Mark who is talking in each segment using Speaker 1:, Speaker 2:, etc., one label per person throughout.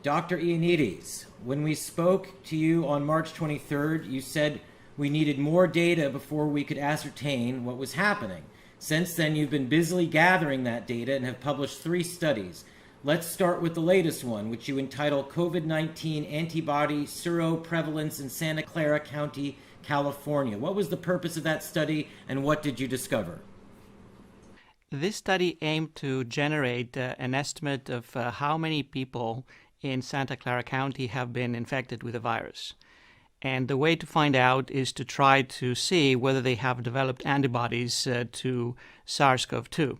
Speaker 1: Dr. Ioannidis, when we spoke to you on March 23rd, you said we needed more data before we could ascertain what was happening. Since then, you've been busily gathering that data and have published 3 studies. Let's start with the latest one, which you entitle COVID-19 Antibody Seroprevalence in Santa Clara County, California. What was the purpose of that study, and what did you discover?
Speaker 2: This study aimed to generate an estimate of how many people in Santa Clara County have been infected with the virus. And the way to find out is to try to see whether they have developed antibodies to SARS-CoV-2.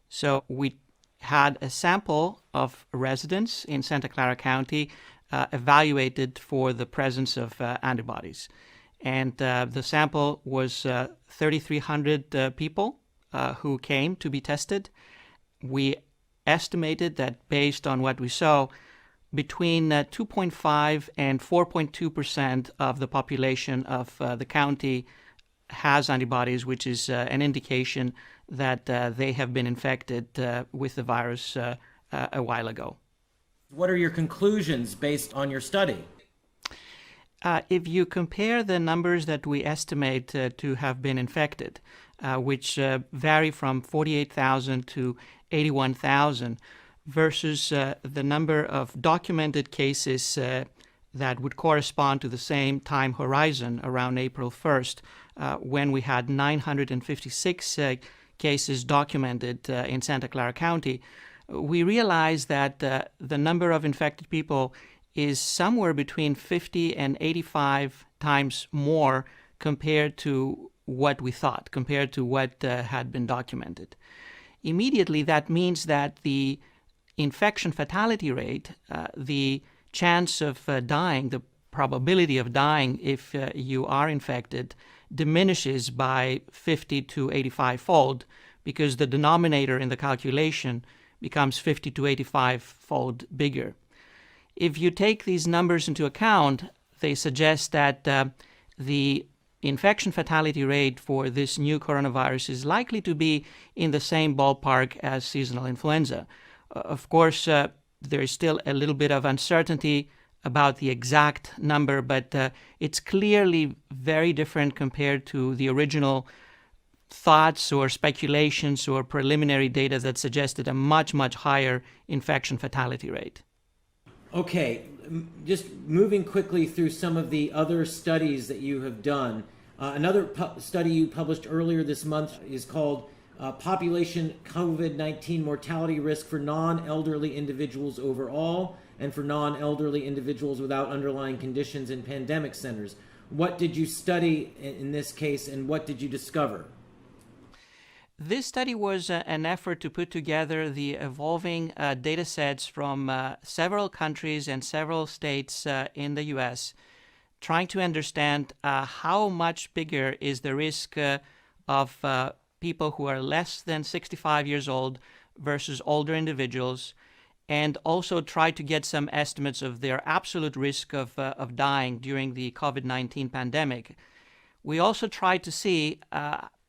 Speaker 2: So we had a sample of residents in Santa Clara County evaluated for the presence of antibodies. And the sample was 3,300 people who came to be tested. We estimated that based on what we saw, between 2.5 and 4.2% of the population of the county has antibodies, which is an indication that they have been infected with the virus a while ago.
Speaker 1: What are your conclusions based on your study?
Speaker 2: If you compare the numbers that we estimate to have been infected, which vary from 48,000 to 81,000, versus the number of documented cases that would correspond to the same time horizon around April 1st, when we had 956 cases documented in Santa Clara County, we realized that the number of infected people is somewhere between 50 and 85 times more compared to what we thought, compared to what had been documented. Immediately, that means that the infection fatality rate, the chance of dying, the probability of dying if you are infected, diminishes by 50 to 85-fold, because the denominator in the calculation becomes 50 to 85-fold bigger. If you take these numbers into account, they suggest that the infection fatality rate for this new coronavirus is likely to be in the same ballpark as seasonal influenza. Of course, there is still a little bit of uncertainty about the exact number, but it's clearly very different compared to the original thoughts or speculations or preliminary data that suggested a much, much higher infection fatality rate.
Speaker 1: Okay, just moving quickly through some of the other studies that you have done. Another study you published earlier this month is called Population COVID-19 Mortality Risk for Non-Elderly Individuals Overall and for Non-Elderly Individuals Without Underlying Conditions in Pandemic Centers. What did you study in this case, and what did you discover?
Speaker 2: This study was an effort to put together the evolving data sets from several countries and several states in the U.S., trying to understand how much bigger is the risk of people who are less than 65 years old versus older individuals, and also try to get some estimates of their absolute risk of dying during the COVID-19 pandemic. We also tried to see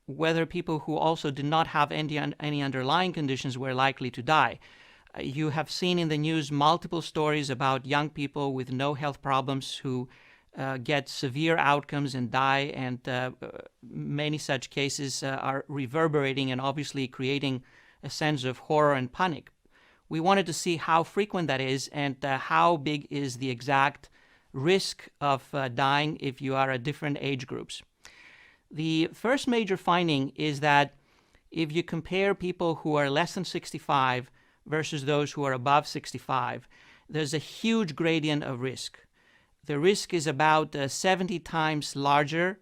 Speaker 2: whether people who also did not have any underlying conditions were likely to die. You have seen in the news multiple stories about young people with no health problems who get severe outcomes and die, and many such cases are reverberating and obviously creating a sense of horror and panic. We wanted to see how frequent that is and how big is the exact risk of dying if you are at different age groups. The first major finding is that if you compare people who are less than 65 versus those who are above 65, there's a huge gradient of risk. The risk is about 70 times larger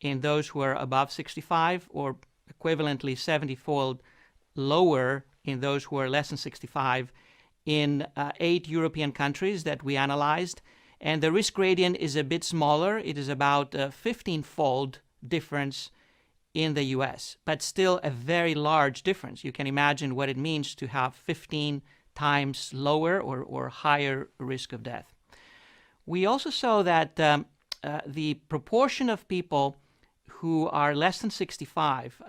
Speaker 2: in those who are above 65, or equivalently 70-fold lower in those who are less than 65 in 8 European countries that we analyzed. And the risk gradient is a bit smaller. It is about 15-fold difference in the US, but still a very large difference. You can imagine what it means to have 15 times lower or higher risk of death. We also saw that the proportion of people who are less than 65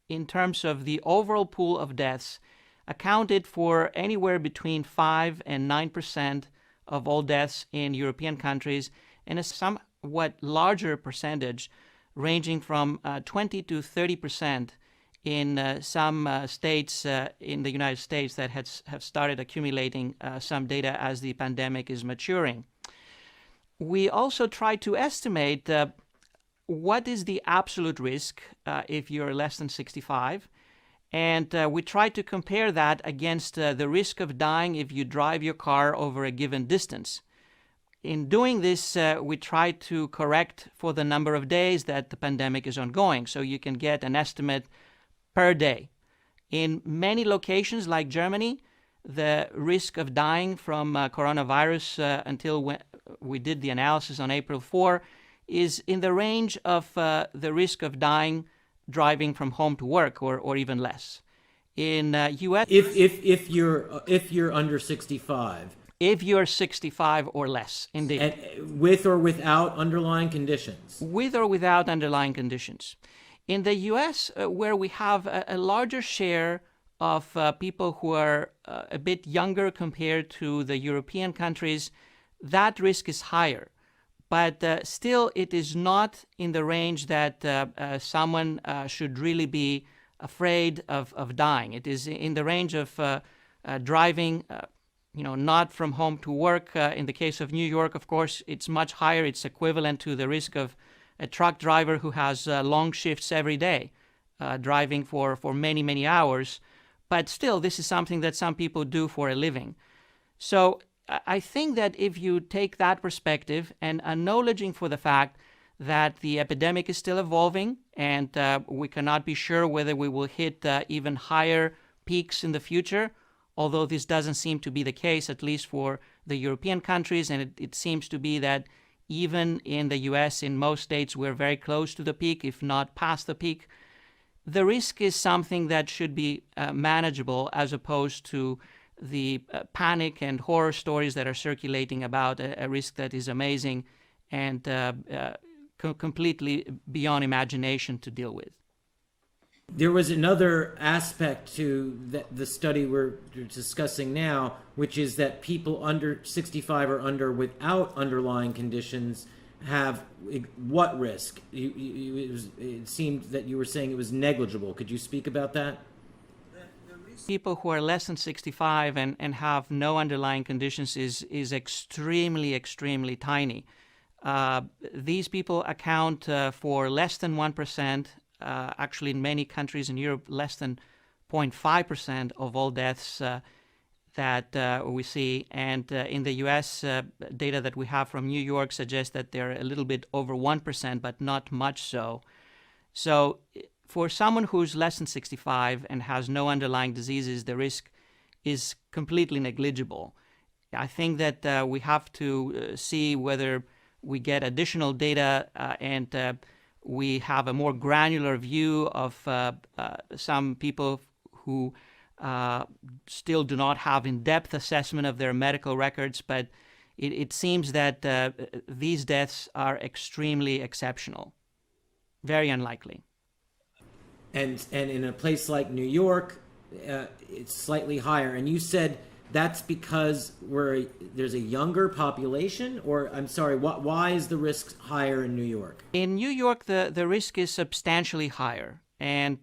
Speaker 2: in terms of the overall pool of deaths accounted for anywhere between 5 and 9% of all deaths in European countries, and a somewhat larger percentage, ranging from 20 to 30% in some states in the United States that have started accumulating some data as the pandemic is maturing. We also try to estimate what is the absolute risk if you're less than 65, and we try to compare that against the risk of dying if you drive your car over a given distance. In doing this, we try to correct for the number of days that the pandemic is ongoing, so you can get an estimate per day. In many locations like Germany, the risk of dying from coronavirus until we did the analysis on April 4 is in the range of the risk of dying driving from home to work, or even less. In U.S.,
Speaker 1: if you're under 65,
Speaker 2: if you're 65 or less, indeed.
Speaker 1: And with or without underlying conditions?
Speaker 2: With or without underlying conditions. In the U.S., where we have a larger share of people who are a bit younger compared to the European countries, that risk is higher. But still, it is not in the range that someone should really be afraid of dying. It is in the range of driving not from home to work. In the case of New York, of course, it's much higher. It's equivalent to the risk of a truck driver who has long shifts every day, driving for many, many hours. But still, this is something that some people do for a living. So I think that if you take that perspective and acknowledging for the fact that the epidemic is still evolving and we cannot be sure whether we will hit even higher peaks in the future, although this doesn't seem to be the case, at least for the European countries, and it seems to be that even in the US, in most states, we're very close to the peak, if not past the peak. The risk is something that should be manageable, as opposed to the panic and horror stories that are circulating about a risk that is amazing and completely beyond imagination to deal with.
Speaker 1: There was another aspect to the study we're discussing now, which is that people under 65 or under without underlying conditions have what risk? It seemed that you were saying it was negligible. Could you speak about that?
Speaker 2: People who are less than 65 and have no underlying conditions is extremely, extremely tiny. These people account for less than 1%. Actually, in many countries in Europe, less than 0.5% of all deaths that we see. And in the US, data that we have from New York suggests that they're a little bit over 1%, but not much so. So for someone who's less than 65 and has no underlying diseases, the risk is completely negligible. I think that we have to see whether we get additional data and we have a more granular view of some people who still do not have in-depth assessment of their medical records, but it seems that these deaths are extremely exceptional, very unlikely.
Speaker 1: And in a place like New York, it's slightly higher. And you said that's because there's a younger population, or I'm sorry, why is the risk higher in New York?
Speaker 2: In New York, the risk is substantially higher. And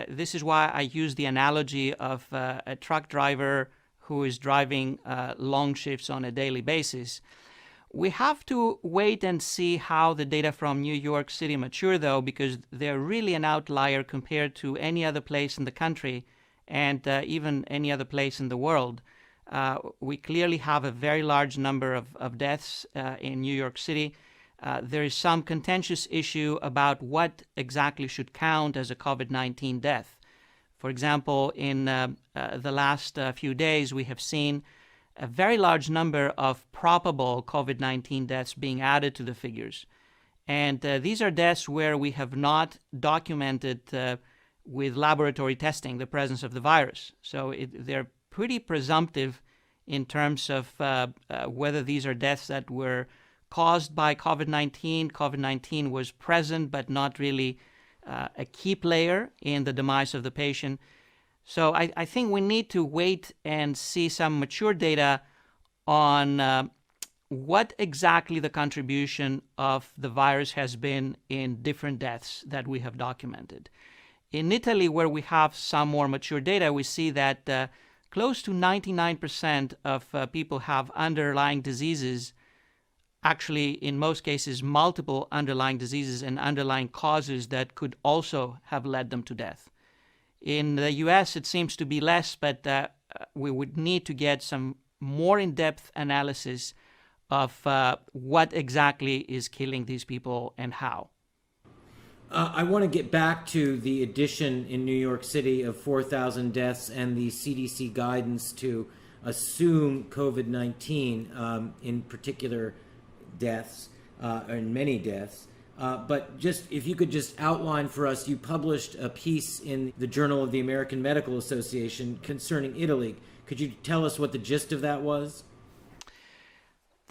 Speaker 2: this is why I use the analogy of a truck driver who is driving long shifts on a daily basis. We have to wait and see how the data from New York City mature, though, because they're really an outlier compared to any other place in the country and even any other place in the world. We clearly have a very large number of deaths in New York City. There is some contentious issue about what exactly should count as a COVID-19 death. For example, in the last few days, we have seen a very large number of probable COVID-19 deaths being added to the figures. And these are deaths where we have not documented with laboratory testing the presence of the virus. So they're pretty presumptive in terms of whether these are deaths that were caused by COVID-19. COVID-19 was present, but not really a key player in the demise of the patient. So I think we need to wait and see some mature data on what exactly the contribution of the virus has been in different deaths that we have documented. In Italy, where we have some more mature data, we see that close to 99% of people have underlying diseases, actually, in most cases, multiple underlying diseases and underlying causes that could also have led them to death. In the US, it seems to be less, but we would need to get some more in-depth analysis of what exactly is killing these people and how.
Speaker 1: I want to get back to the addition in New York City of 4,000 deaths and the CDC guidance to assume COVID-19 in particular deaths, and many deaths. But just if you could just outline for us, you published a piece in the Journal of the American Medical Association concerning Italy. Could you tell us what the gist of that was?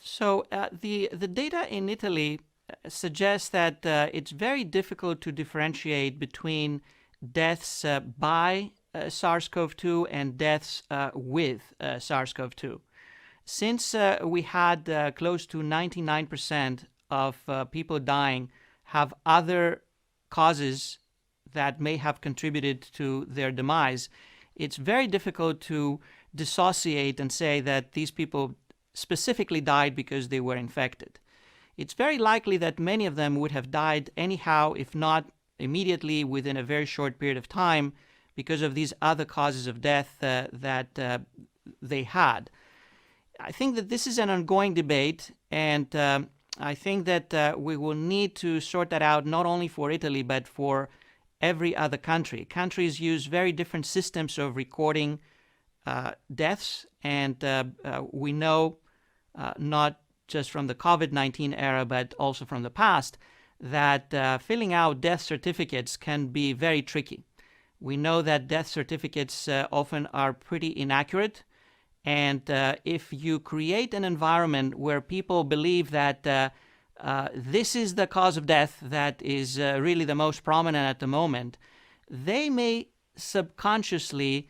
Speaker 2: So the data in Italy suggests that it's very difficult to differentiate between deaths by SARS-CoV-2 and deaths with SARS-CoV-2. Since we had close to 99% of people dying have other causes that may have contributed to their demise, it's very difficult to dissociate and say that these people specifically died because they were infected. It's very likely that many of them would have died anyhow, if not immediately within a very short period of time, because of these other causes of death that they had. I think that this is an ongoing debate, and I think that we will need to sort that out not only for Italy, but for every other country. Countries use very different systems of recording deaths, and we know not just from the COVID-19 era, but also from the past, that filling out death certificates can be very tricky. We know that death certificates often are pretty inaccurate, and if you create an environment where people believe that this is the cause of death that is really the most prominent at the moment, they may subconsciously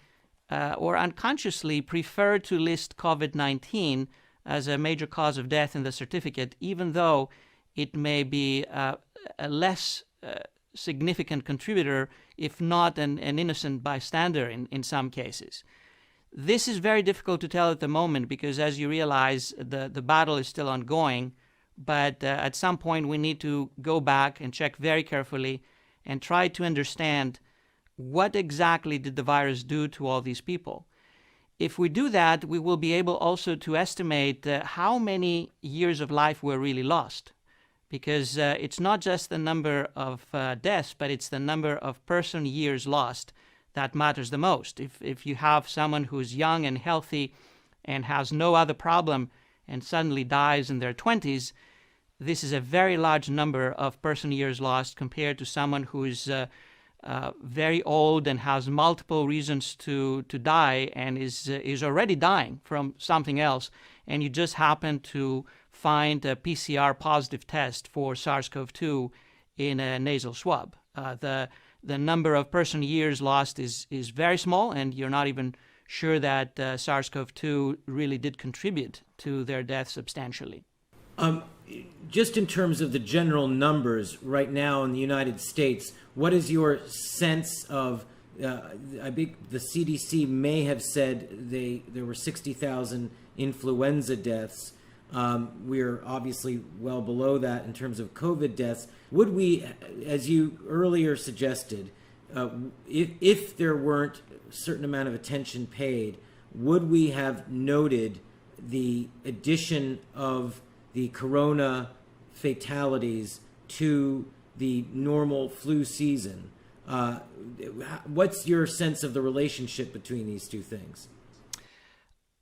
Speaker 2: or unconsciously prefer to list COVID-19 as a major cause of death in the certificate, even though it may be a less significant contributor, if not an innocent bystander in some cases. This is very difficult to tell at the moment because, as you realize, the battle is still ongoing, but at some point we need to go back and check very carefully and try to understand what exactly did the virus do to all these people. If we do that, we will be able also to estimate how many years of life were really lost. Because it's not just the number of deaths, but it's the number of person years lost that matters the most. If you have someone who's young and healthy and has no other problem and suddenly dies in their 20s, this is a very large number of person years lost compared to someone who's very old and has multiple reasons to die and is already dying from something else, and you just happen to find a PCR positive test for SARS-CoV-2 in a nasal swab. The number of person years lost is very small, and you're not even sure that SARS-CoV-2 really did contribute to their death substantially.
Speaker 1: Just in terms of the general numbers right now in the United States, what is your sense of, I think the CDC may have said there were 60,000 influenza deaths. We're obviously well below that in terms of COVID deaths. Would we, as you earlier suggested, if there weren't a certain amount of attention paid, would we have noted the addition of the corona fatalities to the normal flu season? What's your sense of the relationship between these two things?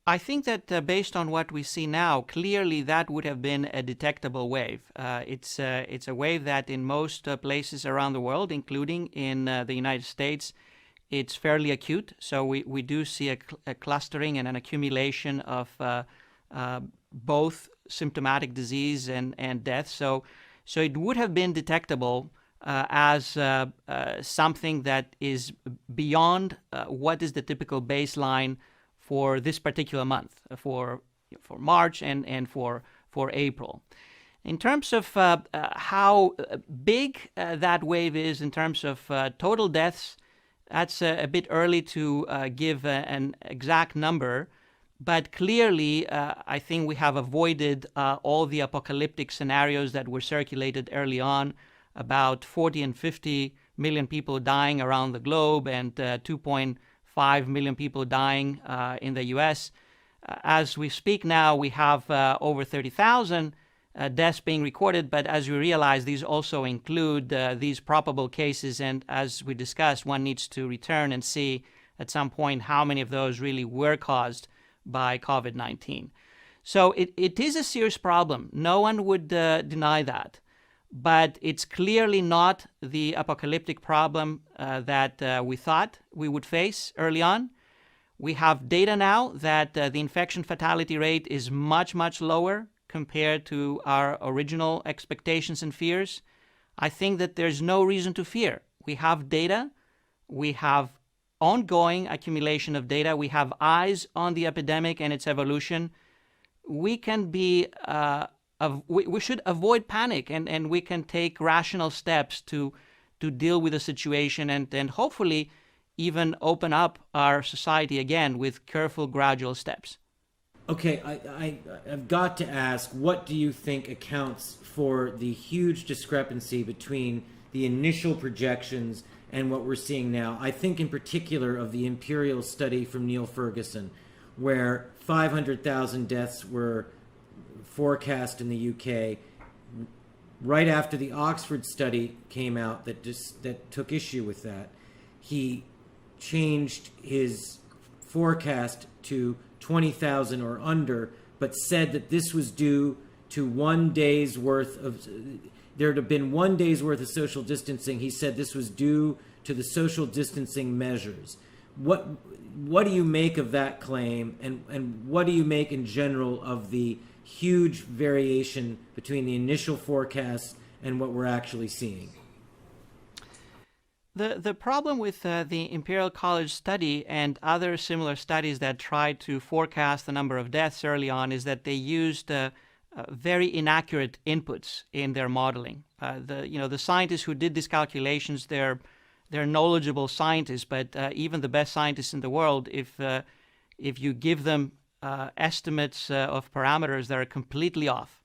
Speaker 2: I think that based on what we see now, clearly that would have been a detectable wave. It's a wave that in most places around the world, including in the United States, it's fairly acute. So we do see a clustering and an accumulation of both symptomatic disease and death. So it would have been detectable as something that is beyond what is the typical baseline for this particular month, for March and for April. In terms of how big that wave is in terms of total deaths, that's a bit early to give an exact number, but clearly I think we have avoided all the apocalyptic scenarios that were circulated early on, about 40 and 50 million people dying around the globe and 2.5 million people dying in the US. As we speak now, we have over 30,000 deaths being recorded, but as we realize, these also include these probable cases, and as we discussed, one needs to return and see at some point how many of those really were caused by COVID-19. So it is a serious problem. No one would deny that. But it's clearly not the apocalyptic problem that we thought we would face early on. We have data now that the infection fatality rate is much, much lower compared to our original expectations and fears. I think that there's no reason to fear. We have data. We have ongoing accumulation of data. We have eyes on the epidemic and its evolution. We can be we should avoid panic, and we can take rational steps to deal with the situation and hopefully even open up our society again with careful, gradual steps.
Speaker 1: Okay, I've got to ask, what do you think accounts for the huge discrepancy between the initial projections and what we're seeing now? I think in particular of the Imperial study from Neil Ferguson, where 500,000 deaths were forecast in the UK, right after the Oxford study came out that took issue with that. He changed his forecast to 20,000 or under, but said that this was due to 1 day's worth of, there had been 1 day's worth of social distancing. He said this was due to the social distancing measures. What do you make of that claim, and what do you make in general of the huge variation between the initial forecasts and what we're actually seeing?
Speaker 2: The problem with the Imperial College study and other similar studies that tried to forecast the number of deaths early on is that they used very inaccurate inputs in their modeling. The scientists who did these calculations, they're knowledgeable scientists, but even the best scientists in the world, if you give them estimates of parameters that are completely off,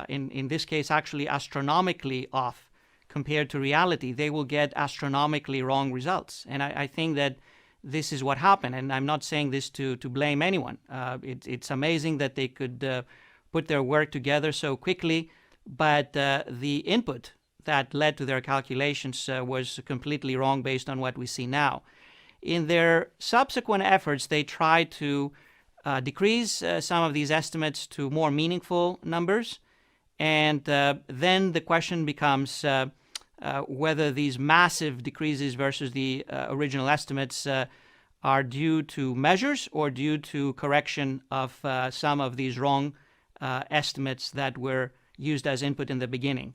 Speaker 2: in this case actually astronomically off compared to reality, they will get astronomically wrong results. And I think that this is what happened, and I'm not saying this to blame anyone. It's amazing that they could put their work together so quickly, but the input that led to their calculations was completely wrong based on what we see now. In their subsequent efforts, they tried to decrease some of these estimates to more meaningful numbers, and then the question becomes whether these massive decreases versus the original estimates are due to measures or due to correction of some of these wrong estimates that were used as input in the beginning.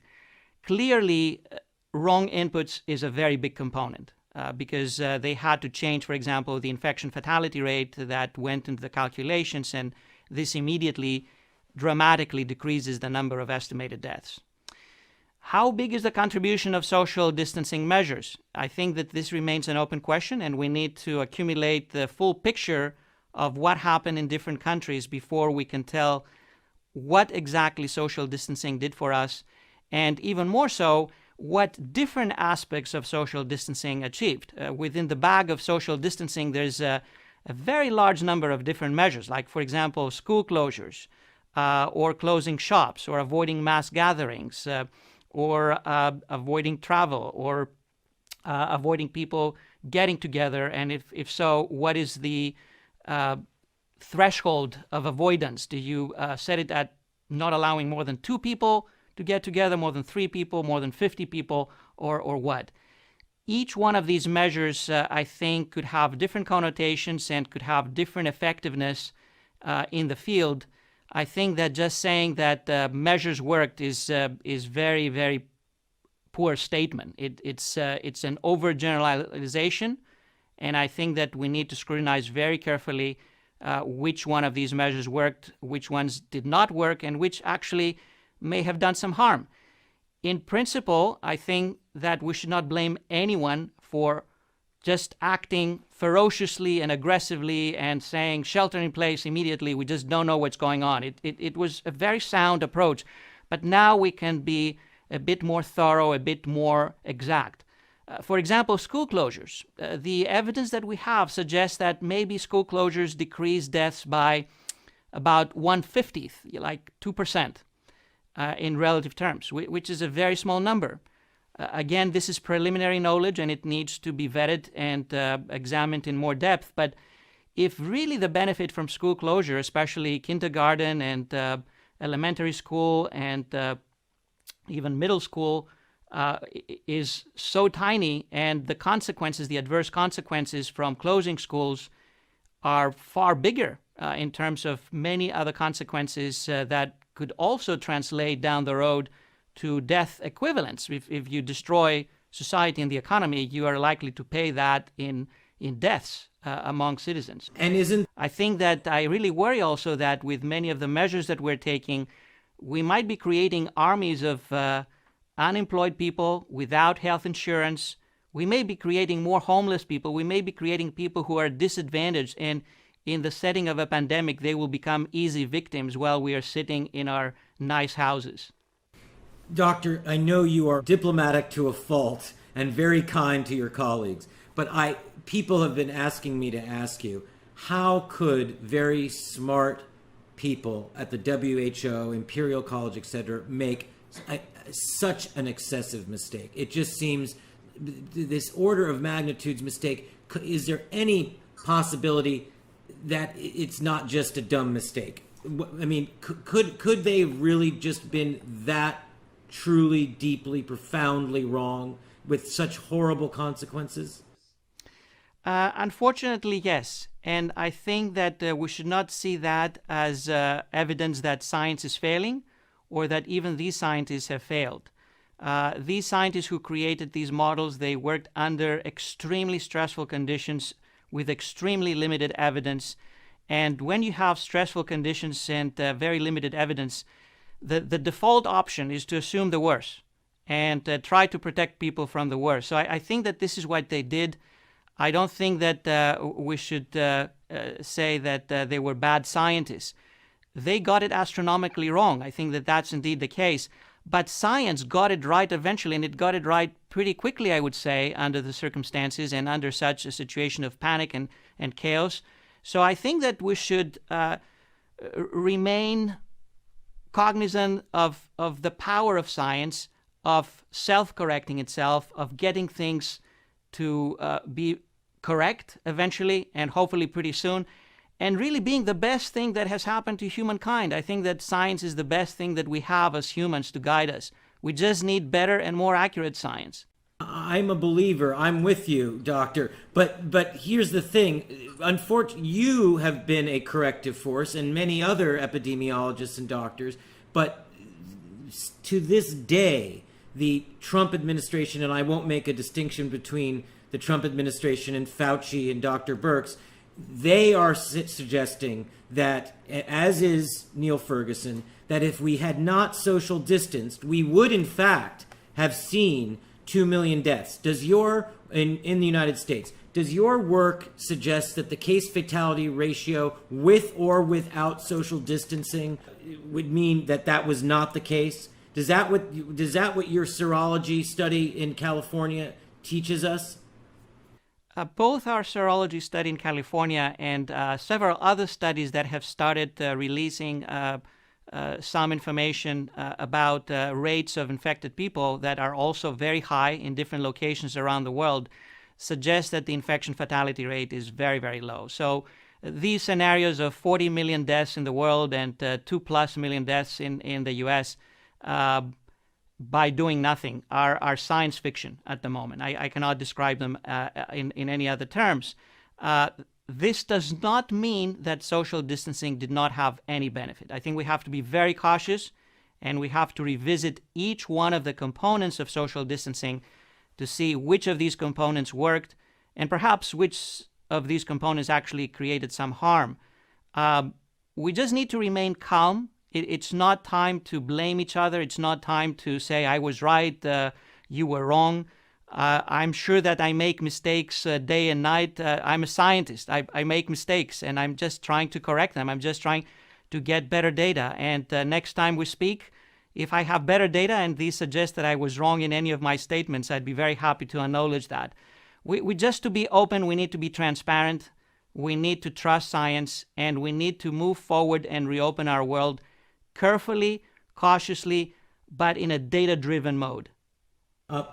Speaker 2: Clearly, wrong inputs is a very big component because they had to change, for example, the infection fatality rate that went into the calculations, and this immediately dramatically decreases the number of estimated deaths. How big is the contribution of social distancing measures? I think that this remains an open question, and we need to accumulate the full picture of what happened in different countries before we can tell what exactly social distancing did for us, and even more so, what different aspects of social distancing achieved. Within the bag of social distancing, there's a very large number of different measures, like, for example, school closures, or closing shops, or avoiding mass gatherings, or avoiding travel, or avoiding people getting together, and if so, what is the threshold of avoidance? Do you set it at not allowing more than 2 people to get together, more than 3 people, more than 50 people, or what? Each one of these measures, I think, could have different connotations and could have different effectiveness in the field. I think that just saying that measures worked is very, very poor statement. It's an overgeneralization, and I think that we need to scrutinize very carefully which one of these measures worked, which ones did not work, and which actually may have done some harm. In principle, I think that we should not blame anyone for just acting ferociously and aggressively and saying shelter in place immediately. We just don't know what's going on. It was a very sound approach, but now we can be a bit more thorough, a bit more exact. For example, school closures. The evidence that we have suggests that maybe school closures decrease deaths by about 1/50, like 2%. In relative terms, which is a very small number. Again, this is preliminary knowledge and it needs to be vetted and examined in more depth. But if really the benefit from school closure, especially kindergarten and elementary school and even middle school, is so tiny, and the consequences, the adverse consequences from closing schools are far bigger in terms of many other consequences that could also translate down the road to death equivalents. If you destroy society and the economy, you are likely to pay that in deaths among citizens.
Speaker 1: And
Speaker 2: I think that I really worry also that with many of the measures that we're taking, we might be creating armies of unemployed people without health insurance. We may be creating more homeless people. We may be creating people who are disadvantaged, and in the setting of a pandemic, they will become easy victims while we are sitting in our nice houses.
Speaker 1: Doctor, I know you are diplomatic to a fault and very kind to your colleagues, but people have been asking me to ask you, how could very smart people at the WHO, Imperial College, etc., make such an excessive mistake? It just seems this order of magnitude's mistake. Is there any possibility that it's not just a dumb mistake? I mean, could they really just been that truly, deeply, profoundly wrong with such horrible consequences?
Speaker 2: Unfortunately, yes. And I think that we should not see that as evidence that science is failing or that even these scientists have failed. These scientists who created these models, they worked under extremely stressful conditions with extremely limited evidence. And when you have stressful conditions and very limited evidence, the default option is to assume the worst and try to protect people from the worst. So I think that this is what they did. I don't think that we should say that they were bad scientists. They got it astronomically wrong. I think that that's indeed the case. But science got it right eventually, and it got it right pretty quickly, I would say, under the circumstances and under such a situation of panic and chaos. So I think that we should remain cognizant of the power of science, of self-correcting itself, of getting things to be correct eventually and hopefully pretty soon, and really being the best thing that has happened to humankind. I think that science is the best thing that we have as humans to guide us. We just need better and more accurate science.
Speaker 1: I'm a believer. I'm with you, doctor. But here's the thing. Unfortunately, you have been a corrective force, and many other epidemiologists and doctors. But to this day, the Trump administration, and I won't make a distinction between the Trump administration and Fauci and Dr. Birx, they are suggesting that, as is Neil Ferguson, that if we had not social distanced, we would in fact have seen 2 million deaths. Does in the United States, does your work suggest that the case fatality ratio with or without social distancing would mean that that was not the case? Does that what your serology study in California teaches us?
Speaker 2: Both our serology study in California and several other studies that have started releasing some information about rates of infected people that are also very high in different locations around the world suggest that the infection fatality rate is very, very low. So these scenarios of 40 million deaths in the world and 2+ million deaths in the U.S. By doing nothing are science fiction at the moment. I cannot describe them in any other terms. This does not mean that social distancing did not have any benefit. I think we have to be very cautious and we have to revisit each one of the components of social distancing to see which of these components worked and perhaps which of these components actually created some harm. We just need to remain calm. It's not time to blame each other. It's not time to say, I was right, you were wrong. I'm sure that I make mistakes day and night. I'm a scientist. I make mistakes, and I'm just trying to correct them. I'm just trying to get better data. And next time we speak, if I have better data and these suggest that I was wrong in any of my statements, I'd be very happy to acknowledge that. We just to be open, we need to be transparent, we need to trust science, and we need to move forward and reopen our world carefully, cautiously, but in a data-driven mode.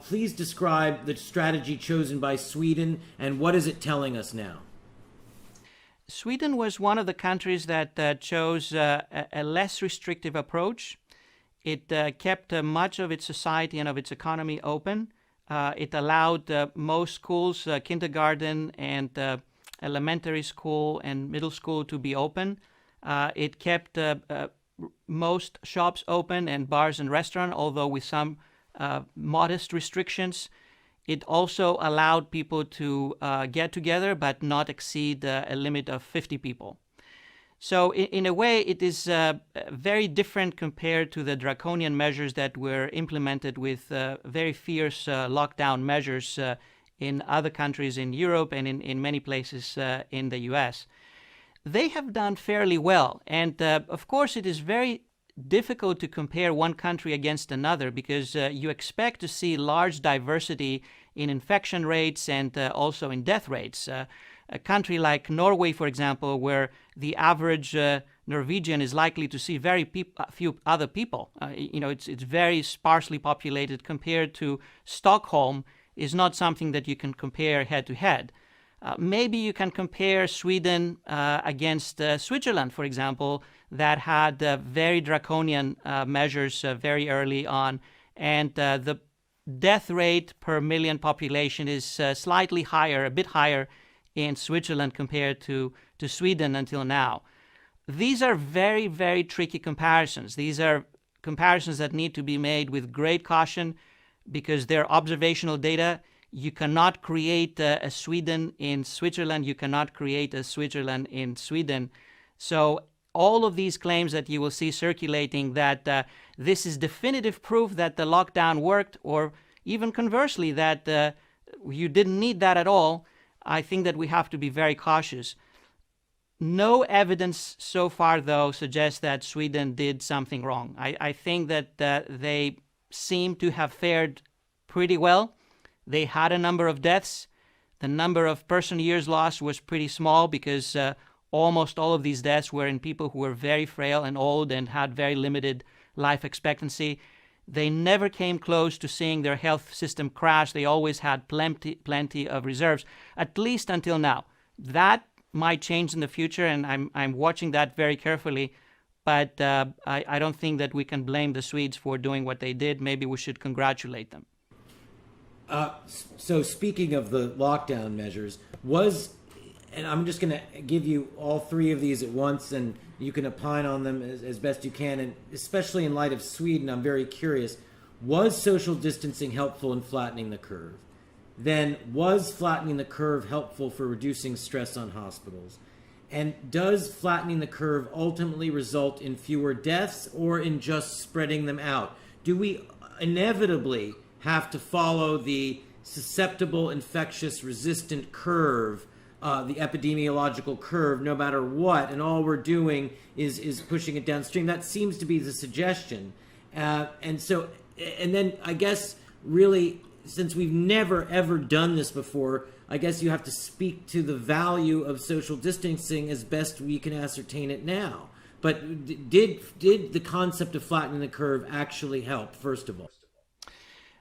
Speaker 1: Please describe the strategy chosen by Sweden, and what is it telling us now?
Speaker 2: Sweden was one of the countries that chose a less restrictive approach. It kept much of its society and of its economy open. It allowed most schools, kindergarten and elementary school and middle school to be open. It kept most shops open and bars and restaurants, although with some modest restrictions. It also allowed people to get together but not exceed a limit of 50 people. So in a way, it is very different compared to the draconian measures that were implemented with very fierce lockdown measures in other countries in Europe and in many places in the US. They have done fairly well. And of course, it is very difficult to compare one country against another because you expect to see large diversity in infection rates and also in death rates. A country like Norway, for example, where the average Norwegian is likely to see very few other people. It's very sparsely populated compared to Stockholm, is not something that you can compare head to head. Maybe you can compare Sweden against Switzerland, for example, that had very draconian measures very early on, and the death rate per million population is slightly higher, a bit higher in Switzerland compared to Sweden until now. These are very, very tricky comparisons. These are comparisons that need to be made with great caution because they're observational data. You cannot create a Sweden in Switzerland. You cannot create a Switzerland in Sweden. So all of these claims that you will see circulating that this is definitive proof that the lockdown worked, or even conversely, that you didn't need that at all, I think that we have to be very cautious. No evidence so far, though, suggests that Sweden did something wrong. I think that they seem to have fared pretty well. They had a number of deaths. The number of person years lost was pretty small because almost all of these deaths were in people who were very frail and old and had very limited life expectancy. They never came close to seeing their health system crash. They always had plenty of reserves, at least until now. That might change in the future, and I'm watching that very carefully. But I don't think that we can blame the Swedes for doing what they did. Maybe we should congratulate them.
Speaker 1: So speaking of the lockdown measures, and I'm just going to give you all three of these at once, and you can opine on them as best you can. And especially in light of Sweden, I'm very curious. Was social distancing helpful in flattening the curve? Then was flattening the curve helpful for reducing stress on hospitals? And does flattening the curve ultimately result in fewer deaths or in just spreading them out? Do we inevitably have to follow the susceptible, infectious, resistant curve, the epidemiological curve, no matter what, and all we're doing is pushing it downstream? That seems to be the suggestion. And then I guess really, since we've never ever done this before, I guess you have to speak to the value of social distancing as best we can ascertain it now. But did the concept of flattening the curve actually help, first of all?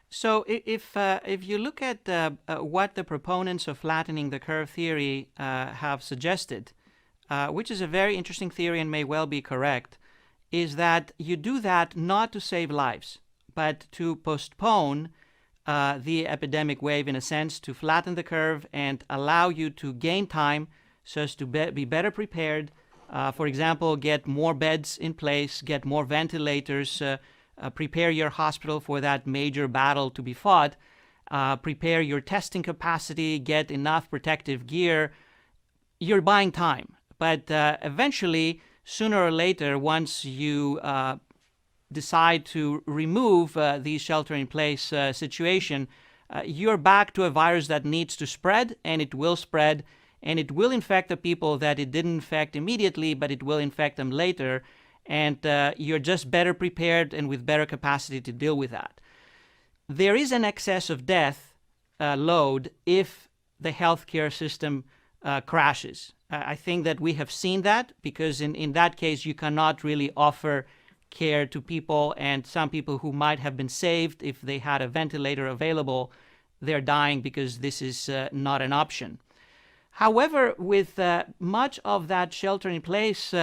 Speaker 2: So if you look at what the proponents of flattening the curve theory have suggested, which is a very interesting theory and may well be correct, is that you do that not to save lives, but to postpone the epidemic wave, in a sense, to flatten the curve and allow you to gain time so as to be better prepared. For example, get more beds in place, get more ventilators, prepare your hospital for that major battle to be fought, prepare your testing capacity, get enough protective gear. You're buying time. But eventually, sooner or later, once you decide to remove the shelter-in-place situation, you're back to a virus that needs to spread, and it will spread, and it will infect the people that it didn't infect immediately, but it will infect them later, and you're just better prepared and with better capacity to deal with that. There is an excess of death load if the healthcare system crashes. I think that we have seen that, because in that case, you cannot really offer care to people, and some people who might have been saved if they had a ventilator available, they're dying because this is not an option. However, with much of that shelter-in-place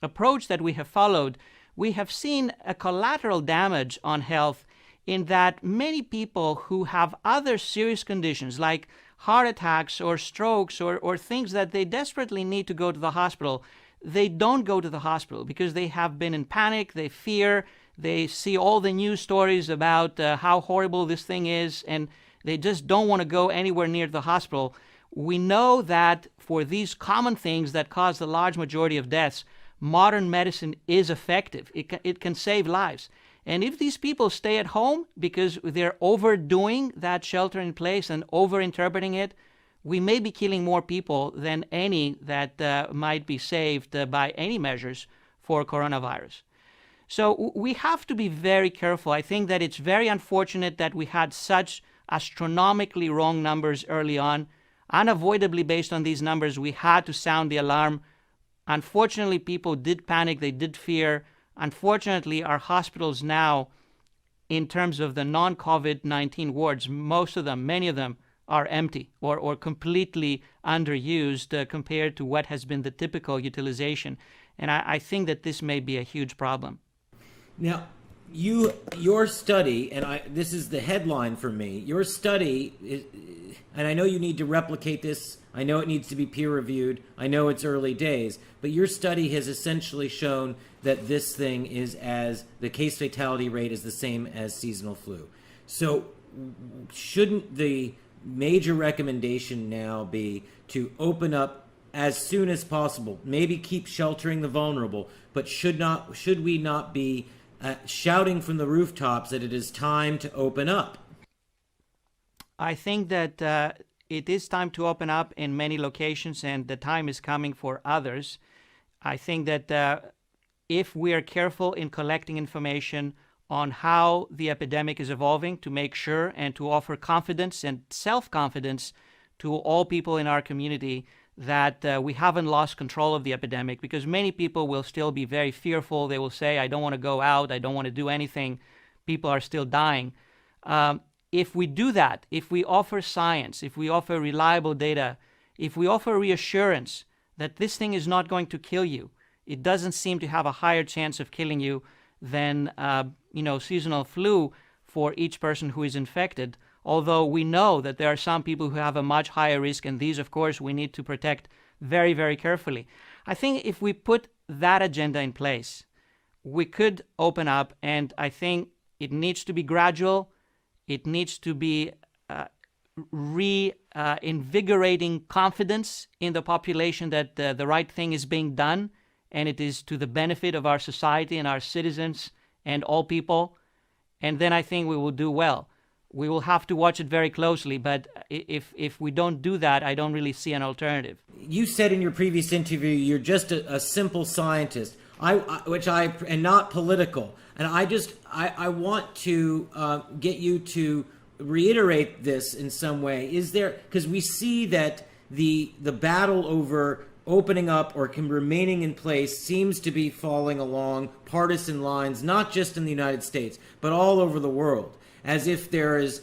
Speaker 2: approach that we have followed, we have seen a collateral damage on health in that many people who have other serious conditions like heart attacks or strokes or things that they desperately need to go to the hospital, they don't go to the hospital because they have been in panic, they fear, they see all the news stories about how horrible this thing is, and they just don't want to go anywhere near the hospital. We know that for these common things that cause the large majority of deaths, modern medicine is effective. It can save lives. And if these people stay at home because they're overdoing that shelter in place and overinterpreting it, we may be killing more people than any that might be saved by any measures for coronavirus. So we have to be very careful. I think that it's very unfortunate that we had such astronomically wrong numbers early on. Unavoidably, based on these numbers, we had to sound the alarm. Unfortunately, people did panic, they did fear. Unfortunately, our hospitals now, in terms of the non-COVID-19 wards, most of them, many of them, are empty or completely underused compared to what has been the typical utilization. And I think that this may be a huge problem.
Speaker 1: Now, your study, and this is the headline for me, your study, and I know you need to replicate this, I know it needs to be peer-reviewed, I know it's early days, but your study has essentially shown that this thing is the case fatality rate is the same as seasonal flu. So shouldn't the major recommendation now be to open up as soon as possible, maybe keep sheltering the vulnerable, but should we not be shouting from the rooftops that it is time to open up?
Speaker 2: I think that it is time to open up in many locations, and the time is coming for others. I think that if we are careful in collecting information on how the epidemic is evolving, to make sure and to offer confidence and self-confidence to all people in our community that we haven't lost control of the epidemic, because many people will still be very fearful. They will say, I don't want to go out, I don't want to do anything. People are still dying. If we do that, if we offer science, if we offer reliable data, if we offer reassurance that this thing is not going to kill you, it doesn't seem to have a higher chance of killing you than seasonal flu for each person who is infected, although we know that there are some people who have a much higher risk, and these, of course, we need to protect very, very carefully. I think if we put that agenda in place, we could open up, and I think it needs to be gradual. It needs to be reinvigorating confidence in the population that the right thing is being done, and it is to the benefit of our society and our citizens and all people. And then I think we will do well. We will have to watch it very closely, but if we don't do that, I don't really see an alternative.
Speaker 1: You said in your previous interview you're just a simple scientist, and not political. And I want to get you to reiterate this in some way. Is there, because we see that the battle over opening up or remaining in place seems to be falling along partisan lines, not just in the United States, but all over the world, as if there is,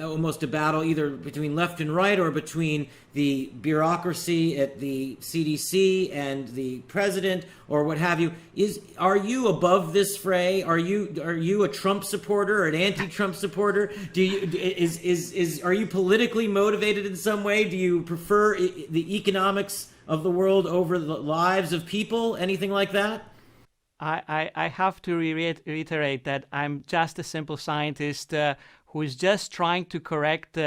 Speaker 1: almost a battle either between left and right or between the bureaucracy at the CDC and the president or what have you. Are you above this fray? Are you a Trump supporter or an anti-Trump supporter? Are you politically motivated in some way? Do you prefer the economics of the world over the lives of people? Anything like that?
Speaker 2: I have to reiterate that I'm just a simple scientist who is just trying to correct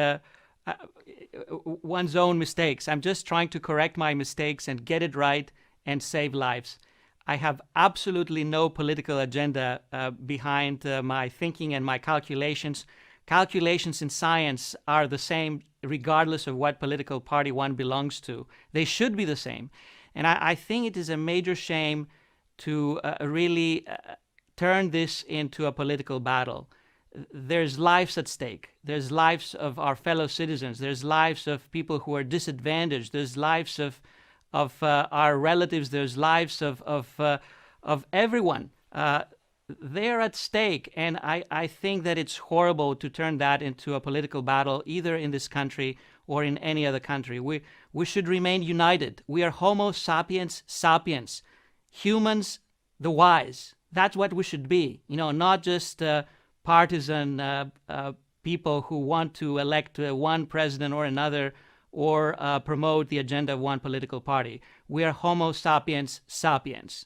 Speaker 2: one's own mistakes. I'm just trying to correct my mistakes and get it right and save lives. I have absolutely no political agenda behind my thinking and my calculations. Calculations in science are the same regardless of what political party one belongs to. They should be the same. And I think it is a major shame to really turn this into a political battle. There's lives at stake. There's lives of our fellow citizens. There's lives of people who are disadvantaged. There's lives of our relatives. There's lives of everyone. They're at stake, and I think that it's horrible to turn that into a political battle, either in this country or in any other country. We should remain united. We are Homo sapiens sapiens, humans, the wise. That's what we should be. Not just partisan people who want to elect one president or another, or promote the agenda of one political party. We are Homo sapiens sapiens.